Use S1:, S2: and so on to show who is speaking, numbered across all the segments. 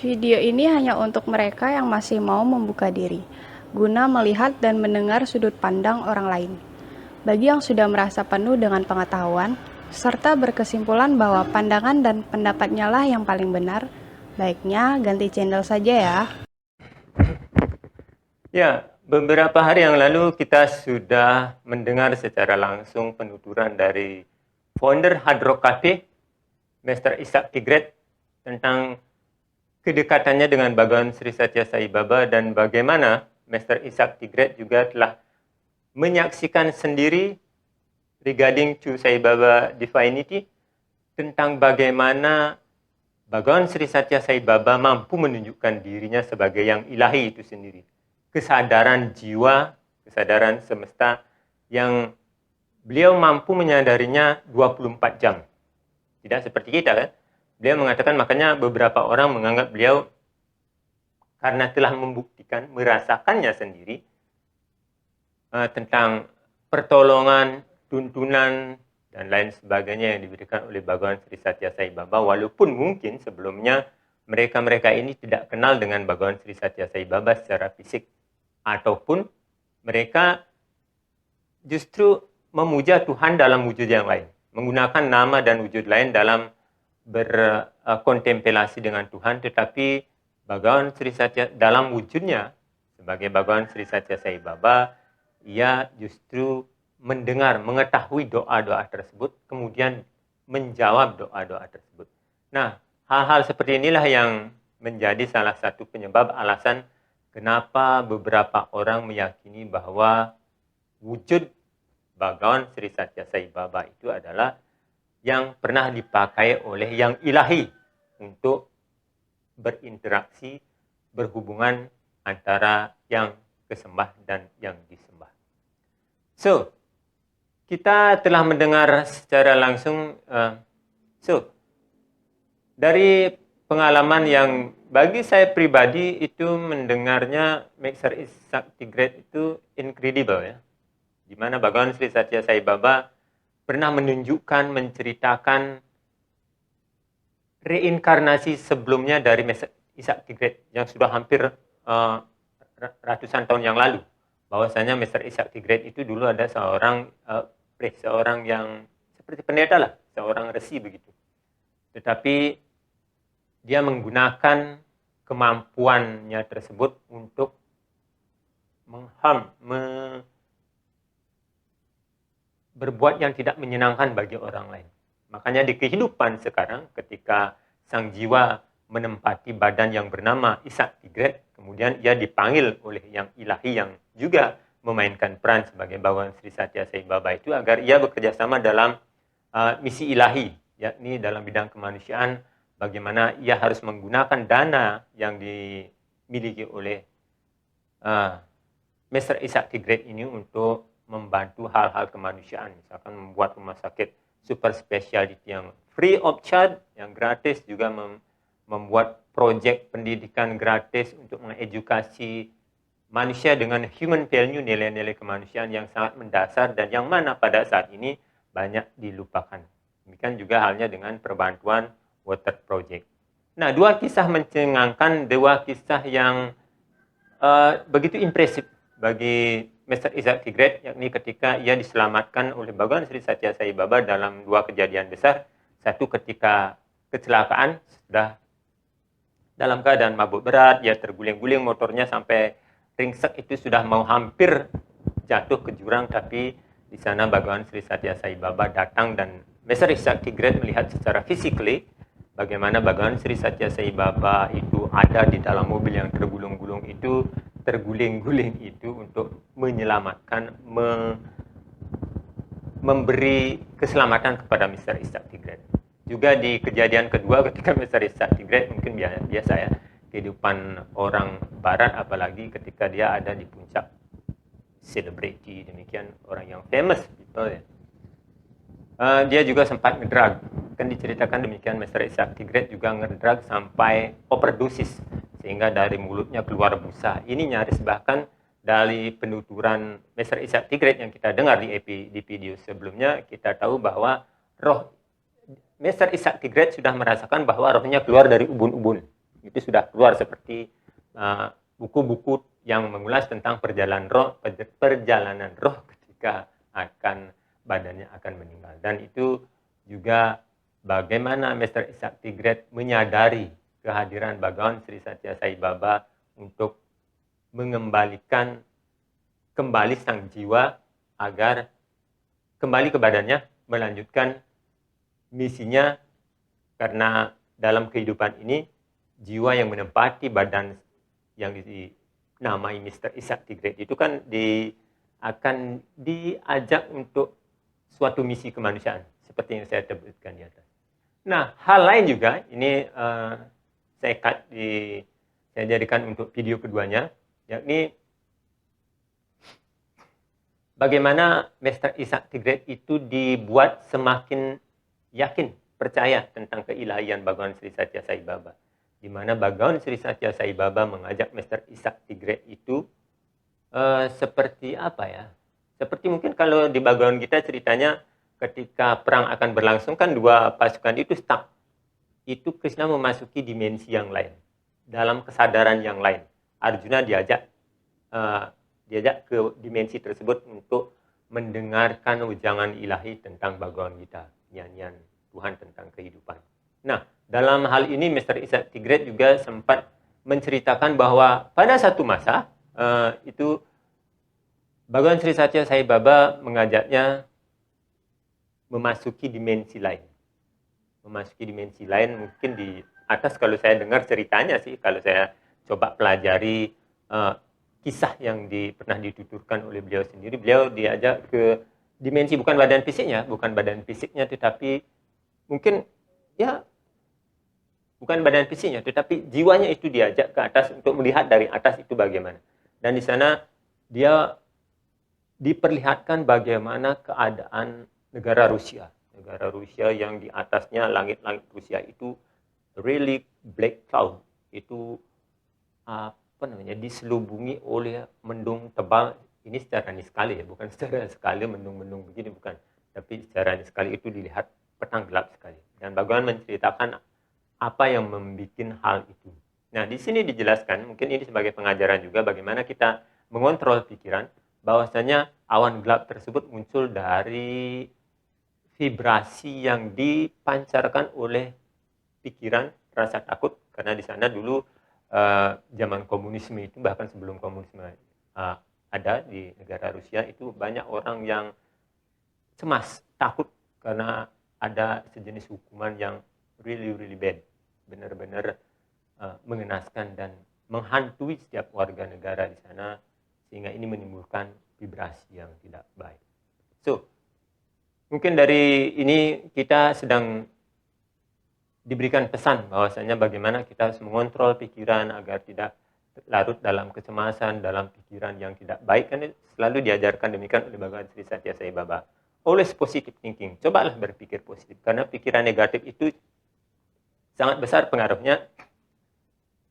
S1: Video ini hanya untuk mereka yang masih mau membuka diri, guna melihat dan mendengar sudut pandang orang lain. Bagi yang sudah merasa penuh dengan pengetahuan, serta berkesimpulan bahwa pandangan dan pendapatnya lah yang paling benar, baiknya ganti channel saja ya.
S2: Ya, beberapa hari yang lalu kita sudah mendengar secara langsung penuturan dari founder Hard Rock Cafe, Mr. Ishak Tigret, tentang kedekatannya dengan Bhagawan Sri Satya Sai Baba dan bagaimana Mr. Ishak Tigret juga telah menyaksikan sendiri regarding to Sai Baba Divinity tentang bagaimana Bhagawan Sri Satya Sai Baba mampu menunjukkan dirinya sebagai yang ilahi itu sendiri. Kesadaran jiwa, kesadaran semesta yang beliau mampu menyadarinya 24 jam. Tidak seperti kita kan. Beliau mengatakan makanya beberapa orang menganggap beliau karena telah membuktikan, merasakannya sendiri tentang pertolongan, tuntunan, dan lain sebagainya yang diberikan oleh Bhagawan Sri Satya Sai Baba, walaupun mungkin sebelumnya mereka-mereka ini tidak kenal dengan Bhagawan Sri Satya Sai Baba secara fisik, ataupun mereka justru memuja Tuhan dalam wujud yang lain, menggunakan nama dan wujud lain dalam berkontemplasi dengan Tuhan, tetapi Bhagawan Sri Satya dalam wujudnya sebagai Bhagawan Sri Satya Sai Baba, ia justru mendengar, mengetahui doa-doa tersebut, kemudian menjawab doa-doa tersebut. Nah, hal-hal seperti inilah yang menjadi salah satu penyebab alasan kenapa beberapa orang meyakini bahwa wujud Bhagawan Sri Satya Sai Baba itu adalah yang pernah dipakai oleh yang ilahi untuk berinteraksi, berhubungan antara yang kesembah dan yang disembah. So, kita telah mendengar secara langsung, dari pengalaman yang bagi saya pribadi itu mendengarnya Mr. Ishak Tigret itu incredible ya. Di mana Bhagawan Sri Satya Sai Baba pernah menunjukkan, menceritakan reinkarnasi sebelumnya dari Mr. Ishak Tigret yang sudah hampir ratusan tahun yang lalu. Bahwasanya Mr. Ishak Tigret itu dulu ada seorang yang seperti pendeta lah, seorang resi begitu. Tetapi dia menggunakan kemampuannya tersebut untuk berbuat yang tidak menyenangkan bagi orang lain. Makanya di kehidupan sekarang ketika sang jiwa menempati badan yang bernama Ishak Tigret, kemudian ia dipanggil oleh yang ilahi yang juga memainkan peran sebagai Bhagawan Sri Satya Sai Baba itu agar ia bekerja sama dalam misi ilahi, yakni dalam bidang kemanusiaan, bagaimana ia harus menggunakan dana yang dimiliki oleh Mr. Ishak Tigret ini untuk membantu hal-hal kemanusiaan, misalkan membuat rumah sakit super speciality yang free of charge, yang gratis, juga membuat proyek pendidikan gratis untuk mengedukasi manusia dengan human value, nilai-nilai kemanusiaan yang sangat mendasar dan yang mana pada saat ini banyak dilupakan. Demikian juga halnya dengan perbantuan water project. Nah, dua kisah mencengangkan, dua kisah yang begitu impresif bagi Mr. Ishak Tigret, yakni ketika ia diselamatkan oleh Bhagawan Sri Satya Sai Baba dalam dua kejadian besar. Satu ketika kecelakaan, sudah dalam keadaan mabuk berat, ia terguling-guling motornya sampai ringsek itu sudah mau hampir jatuh ke jurang, tapi di sana Bhagawan Sri Satya Sai Baba datang dan Mr. Ishak Tigret melihat secara physically bagaimana Bhagawan Sri Satya Sai Baba itu ada di dalam mobil yang terguling-guling itu untuk menyelamatkan, memberi keselamatan kepada Mr. Ishak Tigret. Juga di kejadian kedua ketika Mr. Ishak Tigret, mungkin biasa ya, kehidupan orang barat apalagi ketika dia ada di puncak selebriti, demikian orang yang famous people ya. Dia juga sempat ngedrag. Kan diceritakan demikian, Mr. Ishak Tigret juga ngedrag sampai overdosis sehingga dari mulutnya keluar busa. Ini nyaris bahkan dari penuturan Mr. Ishak Tigret yang kita dengar di video sebelumnya, kita tahu bahwa roh Mr. Ishak Tigret sudah merasakan bahwa rohnya keluar dari ubun-ubun. itu sudah keluar seperti buku-buku yang mengulas tentang perjalanan roh ketika badannya akan meninggal. Dan itu juga bagaimana Mr. Ishak Tigret menyadari kehadiran Bhagawan Sri Satya Sai Baba untuk mengembalikan kembali sang jiwa agar kembali ke badannya, melanjutkan misinya, karena dalam kehidupan ini jiwa yang menempati badan yang dinamai Mr. Ishak Tigret itu kan akan diajak untuk suatu misi kemanusiaan seperti yang saya sebutkan di atas. Nah, hal lain juga ini saya jadikan untuk video keduanya, yakni bagaimana Mr. Ishak Tigret itu dibuat semakin yakin, percaya tentang keilahian Bhagawan Sri Satya Sai Baba. Di mana Bhagawan Sri Satya Sai Baba mengajak Mr. Ishak Tigret itu seperti apa ya? Seperti mungkin kalau di Bhagawan Gita ceritanya ketika perang akan berlangsung kan dua pasukan itu stuck. Itu Krishna memasuki dimensi yang lain, dalam kesadaran yang lain. Arjuna diajak ke dimensi tersebut untuk mendengarkan ujangan ilahi tentang Bhagawan Gita, nyanyian Tuhan tentang kehidupan. Nah, dalam hal ini Mr. Ishak Tigret juga sempat menceritakan bahwa pada satu masa itu Bhagawan Sri Satya Sai Baba mengajaknya memasuki dimensi lain. Memasuki dimensi lain mungkin di atas, kalau saya dengar ceritanya sih, kalau saya coba pelajari kisah yang pernah dituturkan oleh beliau sendiri, beliau diajak ke dimensi bukan badan fisiknya, tetapi mungkin ya bukan badan fisiknya, tetapi jiwanya itu diajak ke atas untuk melihat dari atas itu bagaimana. Dan di sana dia diperlihatkan bagaimana keadaan negara Rusia yang di atasnya langit-langit Rusia itu really black cloud, itu diselubungi oleh mendung tebal. Ini secara niskali ya, bukan secara sekali mendung-mendung begini, bukan, tapi secara niskali itu dilihat petang gelap sekali. Dan Bhagawan menceritakan apa yang membuat hal itu. Nah, di sini dijelaskan, mungkin ini sebagai pengajaran juga bagaimana kita mengontrol pikiran, bahwasanya awan gelap tersebut muncul dari vibrasi yang dipancarkan oleh pikiran, rasa takut, karena di sana dulu zaman komunisme itu, bahkan sebelum komunisme ada di negara Rusia, itu banyak orang yang cemas, takut karena ada sejenis hukuman yang really bad, benar-benar mengenaskan dan menghantui setiap warga negara di sana, sehingga ini menimbulkan vibrasi yang tidak baik. So, mungkin dari ini kita sedang diberikan pesan bahwasanya bagaimana kita harus mengontrol pikiran agar tidak larut dalam kecemasan, dalam pikiran yang tidak baik. Kan selalu diajarkan demikian oleh Bhagawan Sri Satya Sai Baba. Always positive thinking. Cobalah berpikir positif, karena pikiran negatif itu sangat besar pengaruhnya,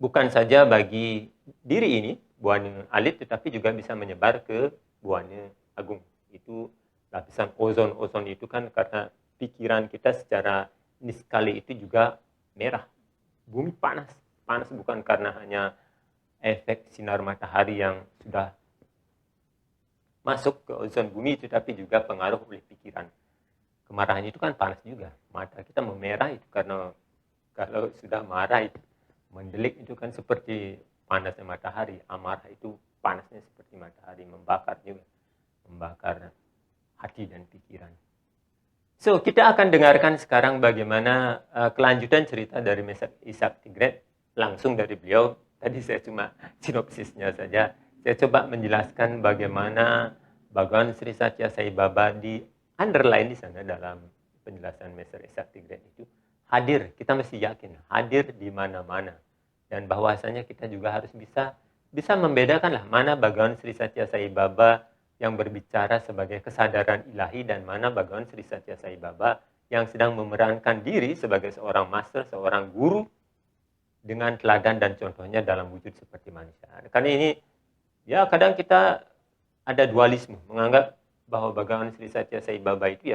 S2: bukan saja bagi diri ini, Buana Alit, tetapi juga bisa menyebar ke Buana Agung. Itu lapisan ozon itu kan karena pikiran kita secara niskali itu juga merah. Bumi panas bukan karena hanya efek sinar matahari yang sudah masuk ke ozon bumi, tetapi juga pengaruh oleh pikiran. Kemarahan itu kan panas juga. Mata kita memerah itu karena kalau sudah marah itu mendelik, itu kan seperti panasnya matahari. Amarah itu panasnya seperti matahari, membakar juga, membakar hati dan pikiran. So, kita akan dengarkan sekarang bagaimana kelanjutan cerita dari Mr. Ishak Tigret langsung dari beliau. Tadi saya cuma sinopsisnya saja. Saya coba menjelaskan bagaimana Bhagawan Sri Satya Sai Baba di underline di sana dalam penjelasan Mr. Ishak Tigret itu hadir. Kita mesti yakin hadir di mana-mana, dan bahwasanya kita juga harus bisa membedakan lah mana Bhagawan Sri Satya Sai Baba yang berbicara sebagai kesadaran ilahi dan mana Bhagawan Sri Satya Sai Baba yang sedang memerankan diri sebagai seorang master, seorang guru dengan teladan dan contohnya dalam wujud seperti manusia. Karena ini ya kadang kita ada dualisme, menganggap bahwa Bhagawan Sri Satya Sai Baba itu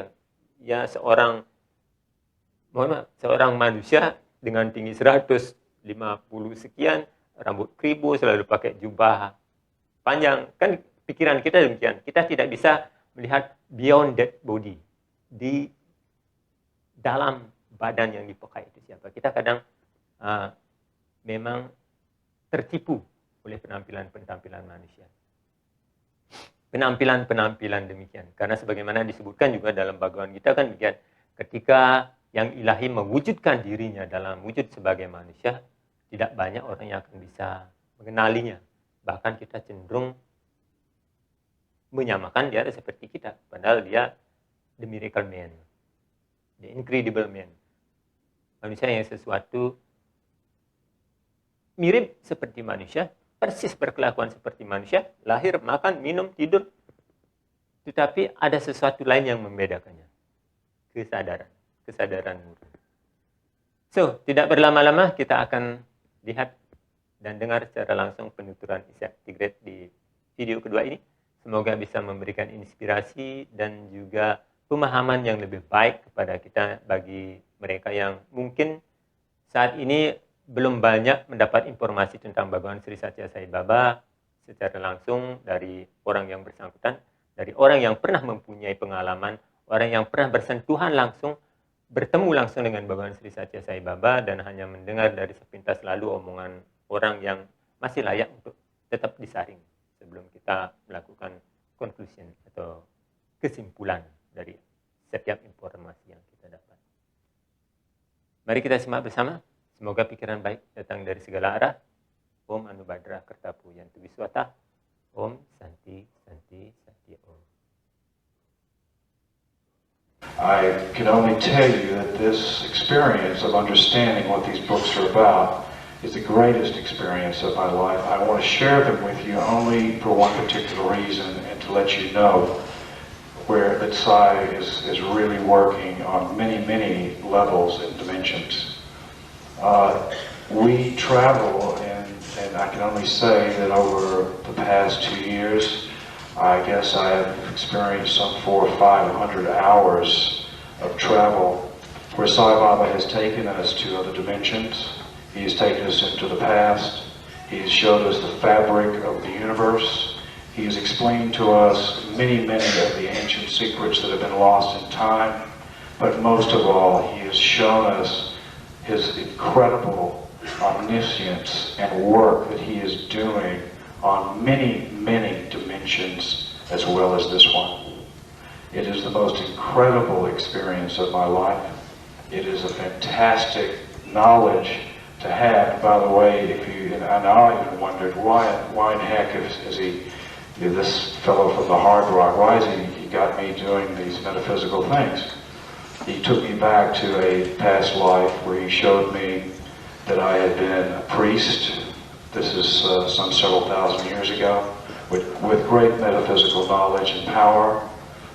S2: ya seorang manusia dengan tinggi 180 sekian, rambut kribo, selalu pakai jubah panjang. Kan pikiran kita demikian. Kita tidak bisa melihat beyond that body. Di dalam badan yang dipakai itu siapa. Kita kadang memang tertipu oleh penampilan-penampilan manusia. Penampilan-penampilan demikian. Karena sebagaimana disebutkan juga dalam Bhagavad Gita kan demikian. Ketika yang ilahi mewujudkan dirinya dalam wujud sebagai manusia, tidak banyak orang yang akan bisa mengenalinya. Bahkan kita cenderung menyamakan dia seperti kita. Padahal dia the miracle man. The incredible man. Manusia yang sesuatu mirip seperti manusia, persis berkelakuan seperti manusia, lahir, makan, minum, tidur. Tetapi ada sesuatu lain yang membedakannya. Kesadaran murni. So, tidak berlama-lama kita akan lihat dan dengar secara langsung penuturan Isaac Tigret di video kedua ini. Semoga bisa memberikan inspirasi dan juga pemahaman yang lebih baik kepada kita bagi mereka yang mungkin saat ini belum banyak mendapat informasi tentang Bhagavan Sri Satya Sai Baba secara langsung dari orang yang bersangkutan, dari orang yang pernah mempunyai pengalaman, orang yang pernah bersentuhan langsung, bertemu langsung dengan Bhagavan Sri Satya Sai Baba dan hanya mendengar dari sepintas lalu omongan orang yang masih layak untuk tetap disaring sebelum kita melakukan conclusion atau kesimpulan dari setiap informasi yang kita dapat. Mari kita simak bersama. Semoga pikiran baik datang dari segala arah. Om Anubhadra Kartapu Yantu Viswata. Om Santi Santi Santi Om.
S3: I can only tell you that this experience of understanding what these books are about is the greatest experience of my life. I want to share them with you only for one particular reason and to let you know where that Sai is really working on many, many levels and dimensions. We travel, and I can only say that over the past 2 years, I guess I have experienced some 400 or 500 hours of travel where Sai Baba has taken us to other dimensions. He has taken us into the past. He has showed us the fabric of the universe. He has explained to us many, many of the ancient secrets that have been lost in time. But most of all, he has shown us his incredible omniscience and work that he is doing on many, many dimensions as well as this one. It is the most incredible experience of my life. It is a fantastic knowledge to have. By the way, and I even wondered why in heck is he, this fellow from the Hard Rock, why is he got me doing these metaphysical things? He took me back to a past life where he showed me that I had been a priest. This is some several thousand years ago, with great metaphysical knowledge and power.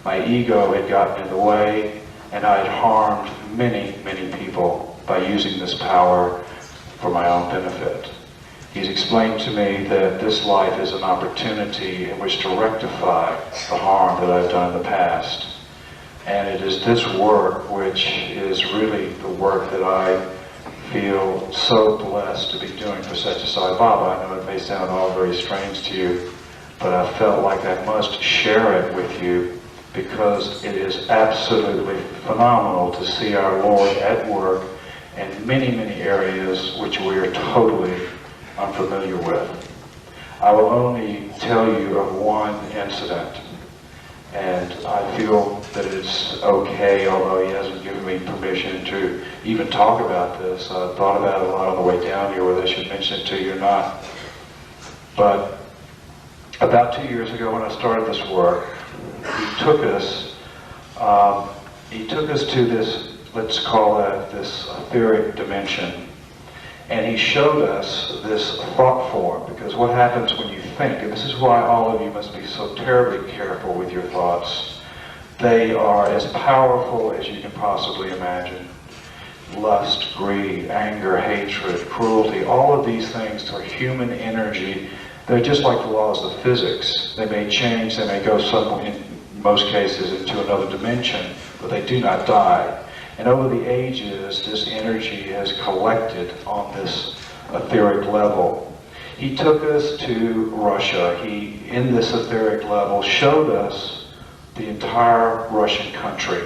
S3: My ego had gotten in the way, and I had harmed many, many people by using this power for my own benefit. He's explained to me that this life is an opportunity in which to rectify the harm that I've done in the past. And it is this work which is really the work that I feel so blessed to be doing for Satya Sai Baba. I know it may sound all very strange to you, but I felt like I must share it with you because it is absolutely phenomenal to see our Lord at work in many, many areas which we are totally unfamiliar with. I will only tell you of one incident. And I feel that it's okay, although he hasn't given me permission to even talk about this. I thought about it a lot on the way down here, whether I should mention it to you or not. But about 2 years ago when I started this work, he took us to this, let's call it this etheric dimension. And he showed us this thought form, because what happens when you think, and this is why all of you must be so terribly careful with your thoughts. They are as powerful as you can possibly imagine. Lust, greed, anger, hatred, cruelty, all of these things are human energy. They're just like the laws of physics. They may change, they may go somewhere, in most cases, into another dimension, but they do not die. And over the ages, this energy has collected on this etheric level. He took us to Russia. He, in this etheric level, showed us the entire Russian country.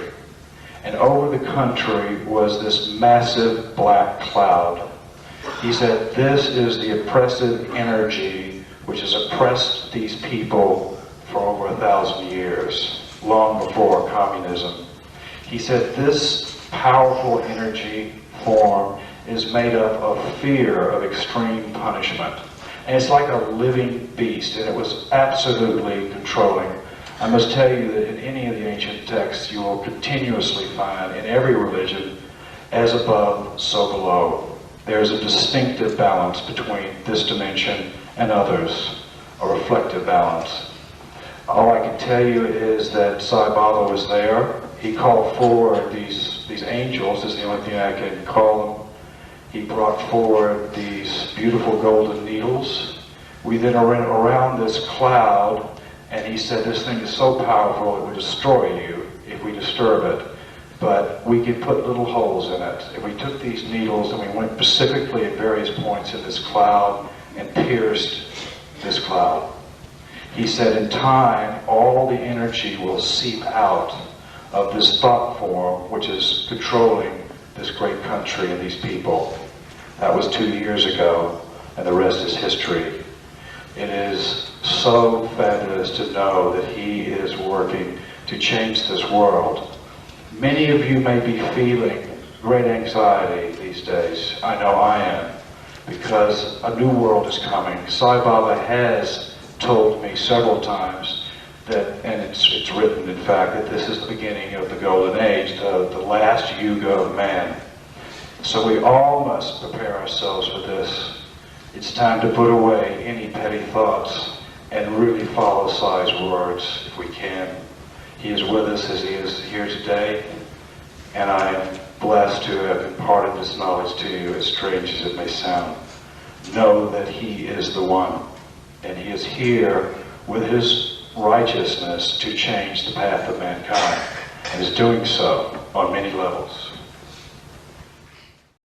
S3: And over the country was this massive black cloud. He said, this is the oppressive energy which has oppressed these people for over 1,000 years, long before communism. He said, this powerful energy form is made up of fear of extreme punishment. And it's like a living beast, and it was absolutely controlling. I must tell you that in any of the ancient texts, you will continuously find, in every religion, as above, so below. There is a distinctive balance between this dimension and others, a reflective balance. All I can tell you is that Sai Baba was there. He called forward these angels, is the only thing I can call them. He brought forward these beautiful golden needles. We then went around this cloud, and he said, this thing is so powerful it would destroy you if we disturb it. But we could put little holes in it. If we took these needles and we went specifically at various points in this cloud and pierced this cloud, he said, in time, all the energy will seep out of this thought form which is controlling this great country and these people. That was 2 years ago, and the rest is history. It is so fabulous to know that he is working to change this world. Many of you may be feeling great anxiety these days. I know I am, because a new world is coming. Sai Baba has told me several times that, and it's written in fact, that this is the beginning of the golden age, the last yuga of man. So we all must prepare ourselves for this. It's time to put away any petty thoughts and really follow Sai's words if we can. He is with us as he is here today, and I am blessed to have imparted this knowledge to you, as strange as it may sound. Know that he is the one, and he is here with his righteousness to change the path of mankind, and is doing so on many levels.